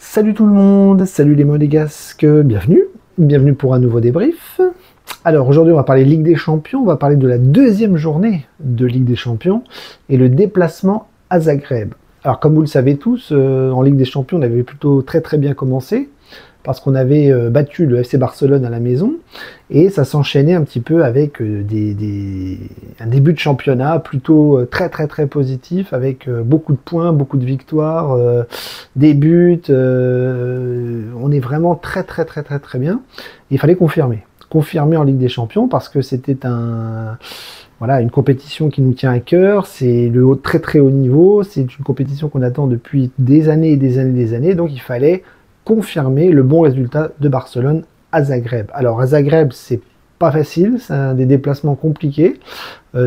Salut tout le monde, salut les monégasques, bienvenue pour un nouveau débrief. Alors aujourd'hui on va parler Ligue des Champions, on va parler de la deuxième journée de Ligue des Champions et le déplacement à Zagreb. Alors comme vous le savez tous, en Ligue des Champions on avait plutôt très bien commencé parce qu'on avait battu le FC Barcelone à la maison et ça s'enchaînait un petit peu avec un début de championnat plutôt très positif avec beaucoup de points, beaucoup de victoires, des buts. On est vraiment très bien. Il fallait confirmer en Ligue des Champions parce que c'était une compétition qui nous tient à cœur, c'est le très haut niveau, c'est une compétition qu'on attend depuis des années, donc il fallait confirmer le bon résultat de Barcelone à Zagreb. Alors à Zagreb, c'est pas facile, c'est des déplacements compliqués,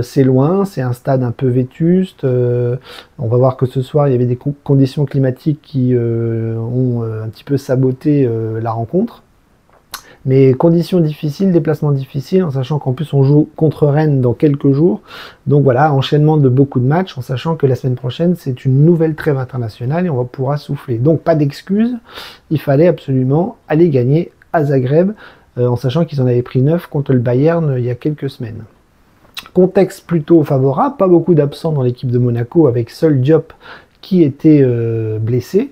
c'est loin, c'est un stade un peu vétuste, on va voir que ce soir il y avait des conditions climatiques qui ont un petit peu saboté la rencontre. Mais conditions difficiles, déplacements difficiles, en sachant qu'en plus on joue contre Rennes dans quelques jours. Donc voilà, enchaînement de beaucoup de matchs, en sachant que la semaine prochaine, c'est une nouvelle trêve internationale et on va pouvoir souffler. Donc pas d'excuses, il fallait absolument aller gagner à Zagreb, en sachant qu'ils en avaient pris 9 contre le Bayern il y a quelques semaines. Contexte plutôt favorable, pas beaucoup d'absents dans l'équipe de Monaco, avec seul Diop qui était blessé.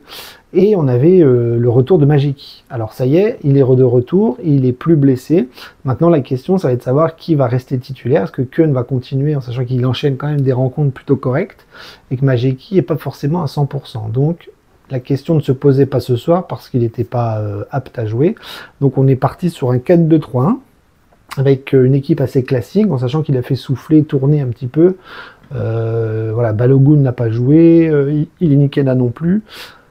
Et on avait le retour de Majiki. Alors ça y est, il est de retour, il est plus blessé. Maintenant la question, ça va être de savoir qui va rester titulaire. Est-ce que Keun va continuer en sachant qu'il enchaîne quand même des rencontres plutôt correctes et que Majiki n'est pas forcément à 100%. Donc la question ne se posait pas ce soir parce qu'il n'était pas apte à jouer. Donc on est parti sur un 4-2-3-1 avec une équipe assez classique en sachant qu'il a fait souffler, tourner un petit peu. Voilà, Balogun n'a pas joué, Ilinikena non plus.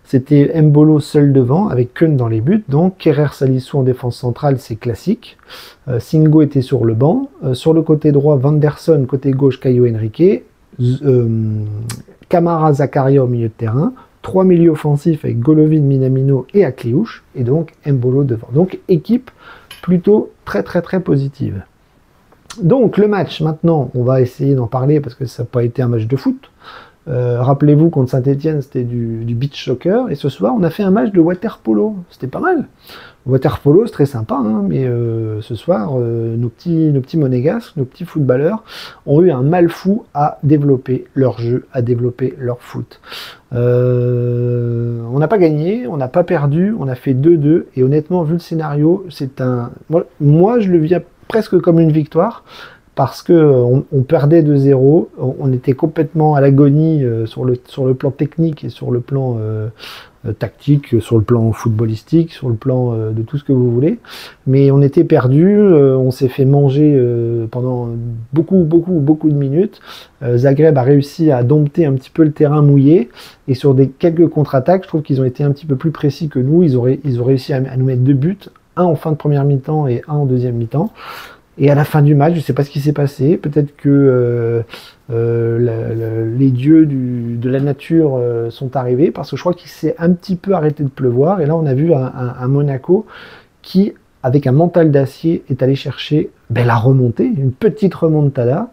C'était Mbolo seul devant, avec Keun dans les buts. Donc, Kerrer Salisu en défense centrale, c'est classique. Singo était sur le banc. Sur le côté droit, Vanderson, côté gauche, Caio Henrique. Camara Zakaria au milieu de terrain. 3 milieux offensifs avec Golovin, Minamino et Akliouche. Et donc, Mbolo devant. Donc, équipe plutôt très positive. Donc, le match, maintenant, on va essayer d'en parler parce que ça n'a pas été un match de foot. Rappelez-vous, contre Saint-Etienne, c'était du beach soccer, et ce soir, on a fait un match de water polo. C'était pas mal. Water polo, c'est très sympa, hein, mais ce soir, nos petits monégasques, nos petits footballeurs, ont eu un mal fou à développer leur jeu, à développer leur foot. On n'a pas gagné, on n'a pas perdu, on a fait 2-2, et honnêtement, vu le scénario, moi, je le vis presque comme une victoire, parce qu'on perdait 2-0, on était complètement à l'agonie sur le plan technique et sur le plan tactique, sur le plan footballistique, sur le plan de tout ce que vous voulez. Mais on était perdus, on s'est fait manger pendant beaucoup de minutes. Zagreb a réussi à dompter un petit peu le terrain mouillé, et sur quelques contre-attaques, je trouve qu'ils ont été un petit peu plus précis que nous. Ils ont réussi à nous mettre 2 buts, un en fin de première mi-temps et un en deuxième mi-temps. Et à la fin du match, je ne sais pas ce qui s'est passé, peut-être que les dieux de la nature sont arrivés, parce que je crois qu'il s'est un petit peu arrêté de pleuvoir, et là on a vu un Monaco qui, avec un mental d'acier, est allé chercher la remontée, une petite remontada,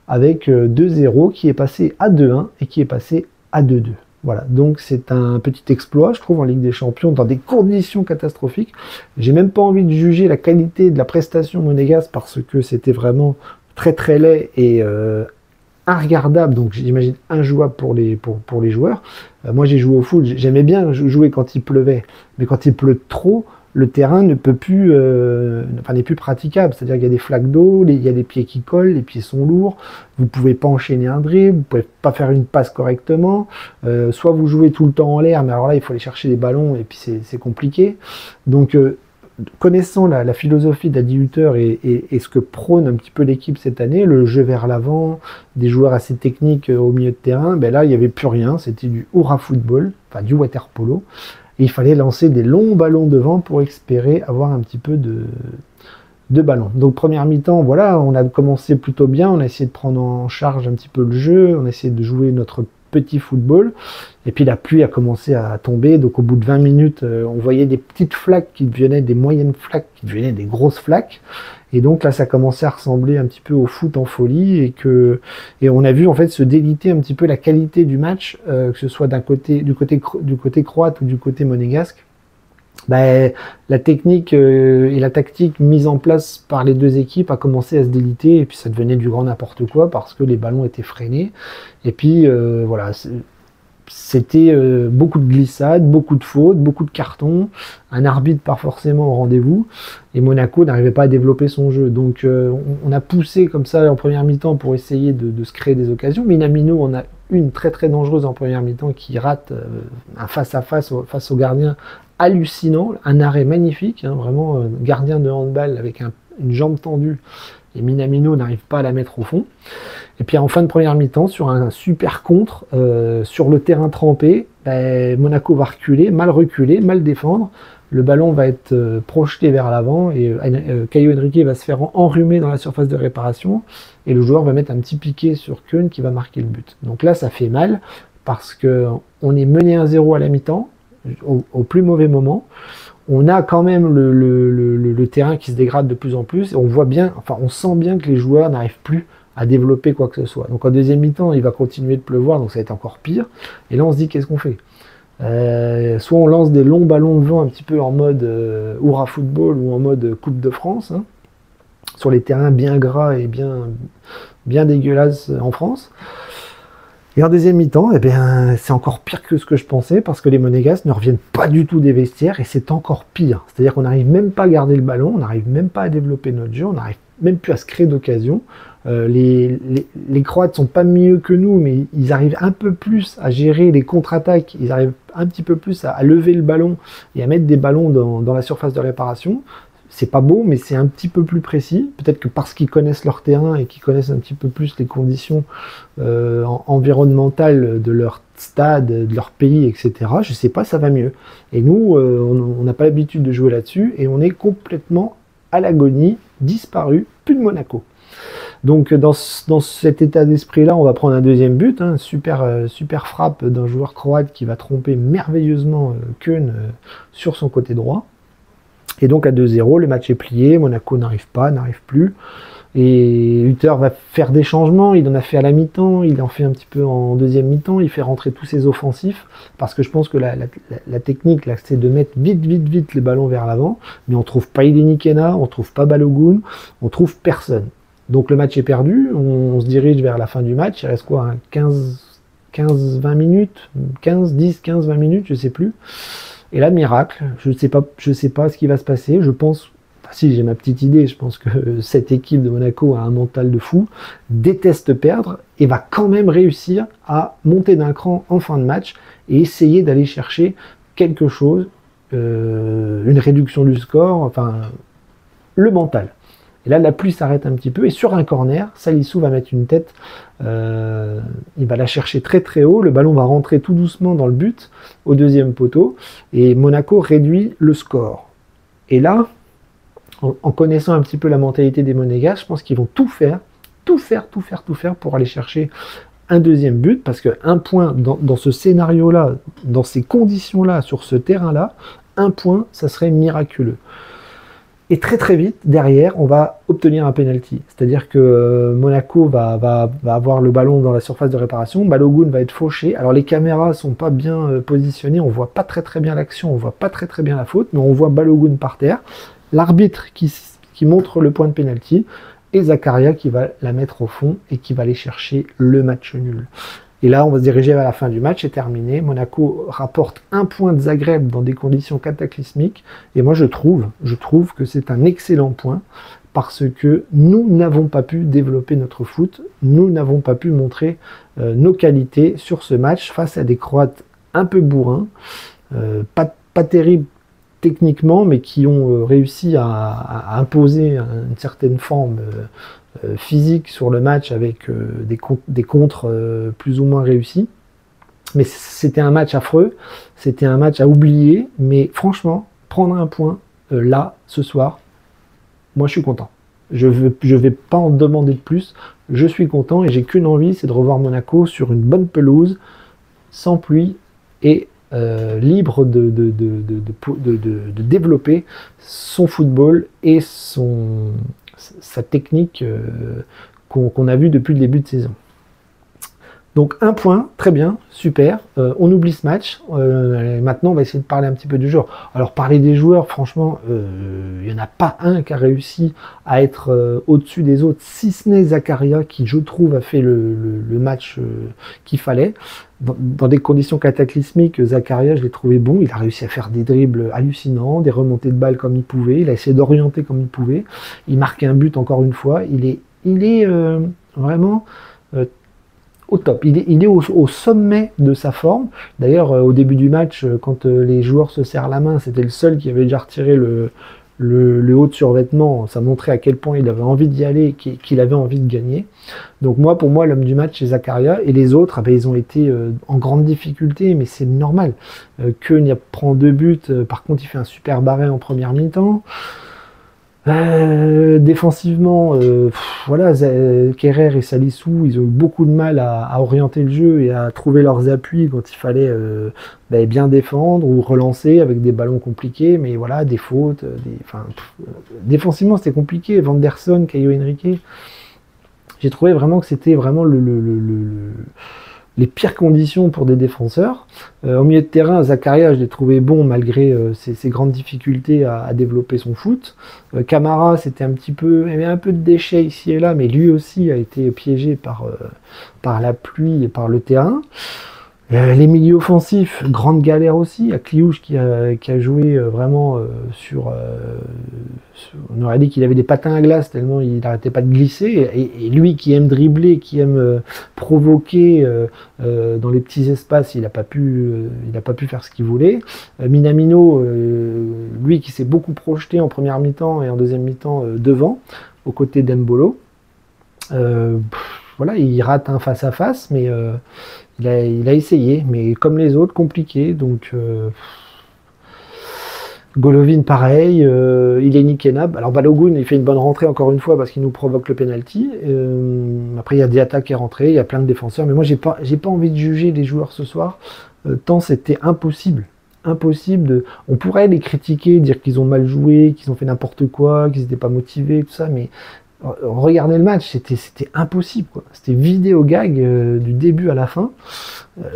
avec 2-0 qui est passé à 2-1 et qui est passé à 2-2. Voilà, donc c'est un petit exploit, je trouve, en Ligue des Champions, dans des conditions catastrophiques. J'ai même pas envie de juger la qualité de la prestation monégasque parce que c'était vraiment très laid et inregardable, donc j'imagine injouable pour les joueurs. Moi j'ai joué au foot, j'aimais bien jouer quand il pleuvait, mais quand il pleut trop, le terrain n'est plus praticable, c'est-à-dire qu'il y a des flaques d'eau, il y a des pieds qui collent, les pieds sont lourds, vous ne pouvez pas enchaîner un dribble, vous ne pouvez pas faire une passe correctement, soit vous jouez tout le temps en l'air, mais alors là il faut aller chercher des ballons et puis c'est compliqué. Donc connaissant la philosophie d'Adi Hutter et ce que prône un petit peu l'équipe cette année, le jeu vers l'avant, des joueurs assez techniques au milieu de terrain, là il n'y avait plus rien, c'était du hurrah football, enfin du water polo. Et il fallait lancer des longs ballons devant pour espérer avoir un petit peu de ballons. Donc première mi-temps, voilà, on a commencé plutôt bien, on a essayé de prendre en charge un petit peu le jeu, on a essayé de jouer notre petit football, et puis la pluie a commencé à tomber, donc au bout de 20 minutes, on voyait des petites flaques qui devenaient des moyennes flaques, qui devenaient des grosses flaques, et donc là ça commençait à ressembler un petit peu au foot en folie, et on a vu en fait se déliter un petit peu la qualité du match, que ce soit du côté croate ou du côté monégasque. Ben, la technique et la tactique mise en place par les deux équipes a commencé à se déliter et puis ça devenait du grand n'importe quoi parce que les ballons étaient freinés. Et puis voilà, c'était beaucoup de glissades, beaucoup de fautes, beaucoup de cartons, un arbitre pas forcément au rendez-vous, et Monaco n'arrivait pas à développer son jeu. Donc on a poussé comme ça en première mi-temps pour essayer de se créer des occasions. Minamino en a une très très dangereuse en première mi-temps qui rate un face-à-face face au gardien hallucinant, un arrêt magnifique, hein, vraiment gardien de handball avec une jambe tendue, et Minamino n'arrive pas à la mettre au fond. Et puis en fin de première mi-temps, sur un super contre, sur le terrain trempé, Monaco va reculer, mal défendre. Le ballon va être projeté vers l'avant et Caio Henrique va se faire enrhumer dans la surface de réparation et le joueur va mettre un petit piqué sur Keun qui va marquer le but. Donc là, ça fait mal parce qu'on est mené 1-0 à la mi-temps, au plus mauvais moment. On a quand même le terrain qui se dégrade de plus en plus et on voit bien, enfin on sent bien que les joueurs n'arrivent plus à développer quoi que ce soit. Donc en deuxième mi-temps, il va continuer de pleuvoir, donc ça va être encore pire. Et là, on se dit, qu'est-ce qu'on fait? Soit on lance des longs ballons de vent un petit peu en mode Hurrah Football ou en mode Coupe de France, hein, sur les terrains bien gras et bien dégueulasses en France. Et en deuxième mi-temps, eh bien, c'est encore pire que ce que je pensais parce que les Monégasques ne reviennent pas du tout des vestiaires et c'est encore pire. C'est-à-dire qu'on n'arrive même pas à garder le ballon, on n'arrive même pas à développer notre jeu, on n'arrive même plus à se créer d'occasion. Les Croates sont pas mieux que nous, mais ils arrivent un peu plus à gérer les contre-attaques, ils arrivent un petit peu plus à lever le ballon et à mettre des ballons dans la surface de réparation. C'est pas beau, mais c'est un petit peu plus précis. Peut-être que parce qu'ils connaissent leur terrain et qu'ils connaissent un petit peu plus les conditions environnementales de leur stade, de leur pays, etc. Je sais pas, ça va mieux. Et nous, on n'a pas l'habitude de jouer là-dessus et on est complètement à l'agonie, disparu, plus de Monaco. Donc dans cet état d'esprit-là, on va prendre un deuxième but, hein, super frappe d'un joueur croate qui va tromper merveilleusement Keun sur son côté droit. Et donc à 2-0, le match est plié, Monaco n'arrive plus. Et Hutter va faire des changements, il en a fait à la mi-temps, il en fait un petit peu en deuxième mi-temps, il fait rentrer tous ses offensifs, parce que je pense que la technique, là, c'est de mettre vite les ballons vers l'avant, mais on trouve pas Ileni Kena, on trouve pas Balogun, on trouve personne. Donc le match est perdu, on se dirige vers la fin du match, il reste quoi, 15-20 minutes, 10-15-20 minutes, je sais plus. Et là, miracle, je sais pas ce qui va se passer, je pense, si j'ai ma petite idée, je pense que cette équipe de Monaco a un mental de fou, déteste perdre et va quand même réussir à monter d'un cran en fin de match et essayer d'aller chercher quelque chose, une réduction du score, enfin le mental. Et là, la pluie s'arrête un petit peu et sur un corner, Salisu va mettre une tête, il va la chercher très très haut, le ballon va rentrer tout doucement dans le but, au deuxième poteau, et Monaco réduit le score. Et là, en connaissant un petit peu la mentalité des Monégasques, je pense qu'ils vont tout faire pour aller chercher un deuxième but, parce qu'un point dans ce scénario-là, dans ces conditions-là, sur ce terrain-là, un point, ça serait miraculeux. Et très très vite, derrière, on va obtenir un penalty. C'est-à-dire que Monaco va avoir le ballon dans la surface de réparation, Balogun va être fauché. Alors les caméras sont pas bien positionnées, on voit pas très très bien l'action, on voit pas très très bien la faute, mais on voit Balogun par terre, l'arbitre qui montre le point de penalty, et Zakaria qui va la mettre au fond et qui va aller chercher le match nul. Et là, on va se diriger vers la fin du match, c'est terminé. Monaco rapporte un point de Zagreb dans des conditions cataclysmiques. Et moi, je trouve que c'est un excellent point parce que nous n'avons pas pu développer notre foot. Nous n'avons pas pu montrer nos qualités sur ce match face à des Croates un peu bourrins, pas terribles techniquement, mais qui ont réussi à imposer une certaine forme physique sur le match avec des contres plus ou moins réussis. Mais c'était un match affreux, c'était un match à oublier, mais franchement, prendre un point là, ce soir, moi je suis content. Je vais pas en demander de plus, je suis content et j'ai qu'une envie, c'est de revoir Monaco sur une bonne pelouse, sans pluie et libre de développer son football et sa technique qu'on a vue depuis le début de saison. Donc un point, très bien, super. On oublie ce match. Maintenant, on va essayer de parler un petit peu du joueur. Alors parler des joueurs, franchement, il n'y en a pas un qui a réussi à être au-dessus des autres, si ce n'est Zakaria, qui je trouve a fait le match qu'il fallait. Dans des conditions cataclysmiques, Zakaria, je l'ai trouvé bon. Il a réussi à faire des dribbles hallucinants, des remontées de balles comme il pouvait. Il a essayé d'orienter comme il pouvait. Il marque un but encore une fois. Il est vraiment au top. Il est au sommet de sa forme. D'ailleurs, au début du match, quand les joueurs se serrent la main, c'était le seul qui avait déjà retiré le haut de survêtement. Ça montrait à quel point il avait envie d'y aller, qu'il avait envie de gagner. Donc pour moi, l'homme du match, c'est Zakaria. Et les autres, ils ont été en grande difficulté, mais c'est normal. Keun prend 2 buts. Par contre, il fait un super barré en première mi-temps. Défensivement, voilà, Kerrer et Salissou, ils ont eu beaucoup de mal à orienter le jeu et à trouver leurs appuis quand il fallait bien défendre ou relancer avec des ballons compliqués, mais voilà, des fautes, défensivement c'était compliqué. Vanderson, Caio Henrique, j'ai trouvé vraiment que c'était vraiment les pires conditions pour des défenseurs. Au milieu de terrain, Zakaria, je l'ai trouvé bon malgré ses grandes difficultés à développer son foot. Camara, c'était il y avait un peu de déchets ici et là, mais lui aussi a été piégé par la pluie et par le terrain. Les milieux offensifs, grande galère aussi. Il y a Kliouche qui a joué vraiment on aurait dit qu'il avait des patins à glace tellement il n'arrêtait pas de glisser. Et lui qui aime dribbler, qui aime provoquer dans les petits espaces, il n'a pas pu faire ce qu'il voulait. Minamino, lui qui s'est beaucoup projeté en première mi-temps et en deuxième mi-temps devant, aux côtés d'Embolo. Voilà, il rate un face-à-face, mais il a essayé, mais comme les autres, compliqué. Donc, Golovin, pareil. Il est Kenab. Alors, Balogun, il fait une bonne rentrée encore une fois parce qu'il nous provoque le penalty. Après, il y a Diatta qui est rentré, il y a plein de défenseurs. Mais moi, j'ai pas envie de juger les joueurs ce soir, tant c'était impossible. On pourrait les critiquer, dire qu'ils ont mal joué, qu'ils ont fait n'importe quoi, qu'ils n'étaient pas motivés, tout ça, mais regardez le match, c'était impossible, quoi. C'était vidéo gag du début à la fin.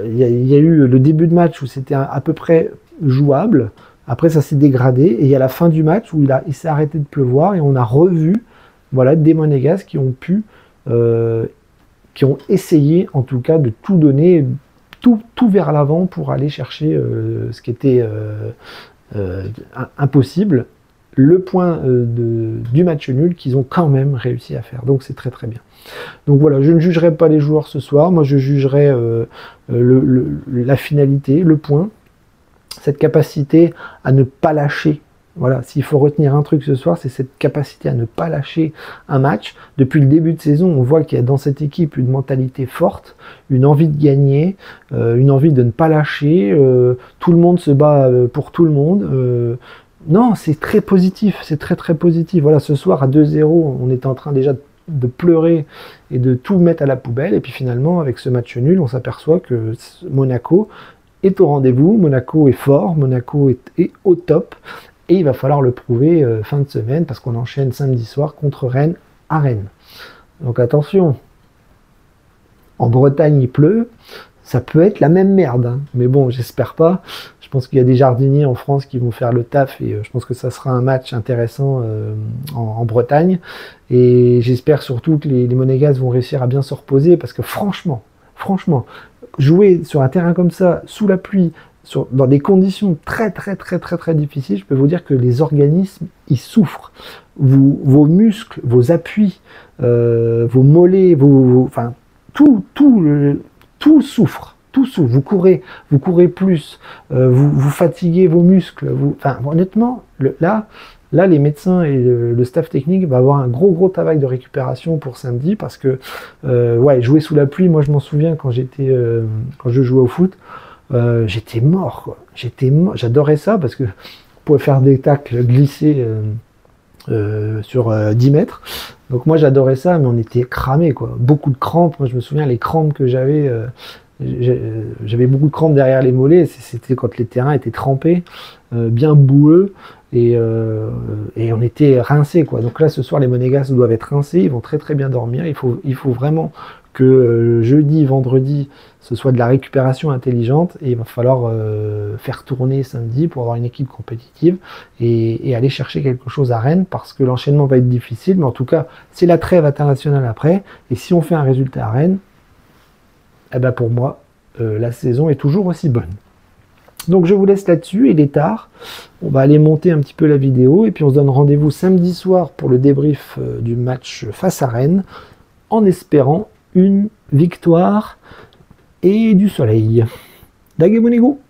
Il y a eu le début de match où c'était à peu près jouable. Après, ça s'est dégradé. Et il y a la fin du match où il s'est arrêté de pleuvoir et on a revu, voilà, des Monégasques qui ont essayé, en tout cas, de tout donner, tout vers l'avant pour aller chercher ce qui était impossible. Le point du match nul qu'ils ont quand même réussi à faire. Donc c'est très très bien. Donc voilà, je ne jugerai pas les joueurs ce soir. Moi je jugerai la finalité, le point, cette capacité à ne pas lâcher. Voilà, s'il faut retenir un truc ce soir, c'est cette capacité à ne pas lâcher un match. Depuis le début de saison, on voit qu'il y a dans cette équipe une mentalité forte, une envie de gagner, une envie de ne pas lâcher. Tout le monde se bat pour tout le monde. Non, c'est très positif, c'est très très positif. Voilà, ce soir à 2-0, on était en train déjà de pleurer et de tout mettre à la poubelle. Et puis finalement, avec ce match nul, on s'aperçoit que Monaco est au rendez-vous, Monaco est fort, Monaco est au top. Et il va falloir le prouver fin de semaine parce qu'on enchaîne samedi soir contre Rennes à Rennes. Donc attention, en Bretagne il pleut, ça peut être la même merde, hein. Mais bon, j'espère pas. Je pense qu'il y a des jardiniers en France qui vont faire le taf et je pense que ça sera un match intéressant en Bretagne. Et j'espère surtout que les Monégasques vont réussir à bien se reposer parce que franchement, jouer sur un terrain comme ça, sous la pluie, dans des conditions très difficiles, je peux vous dire que les organismes, ils souffrent. Vos muscles, vos appuis, vos mollets, enfin, tout souffre. Tout souffre. Vous courez plus, vous fatiguez vos muscles. Enfin, honnêtement, là, les médecins et le staff technique va avoir un gros travail de récupération pour samedi parce que, jouer sous la pluie, moi je m'en souviens quand je jouais au foot, j'étais mort, quoi. J'adorais ça parce que on pouvait faire des tacles glissés sur 10 mètres. Donc moi j'adorais ça, mais on était cramés, quoi. Beaucoup de crampes. Moi je me souviens les crampes que j'avais. J'avais beaucoup de crampes derrière les mollets. C'était quand les terrains étaient trempés, bien boueux. Et on était rincés, quoi. Donc là, ce soir, les Monégasques doivent être rincés. Ils vont très bien dormir. Il faut vraiment que jeudi, vendredi, ce soit de la récupération intelligente, et il va falloir faire tourner samedi pour avoir une équipe compétitive et aller chercher quelque chose à Rennes, parce que l'enchaînement va être difficile, mais en tout cas, c'est la trêve internationale après, et si on fait un résultat à Rennes, eh ben pour moi, la saison est toujours aussi bonne. Donc je vous laisse là-dessus, il est tard, on va aller monter un petit peu la vidéo, et puis on se donne rendez-vous samedi soir pour le débrief du match face à Rennes, en espérant une victoire et du soleil. Dagemonego.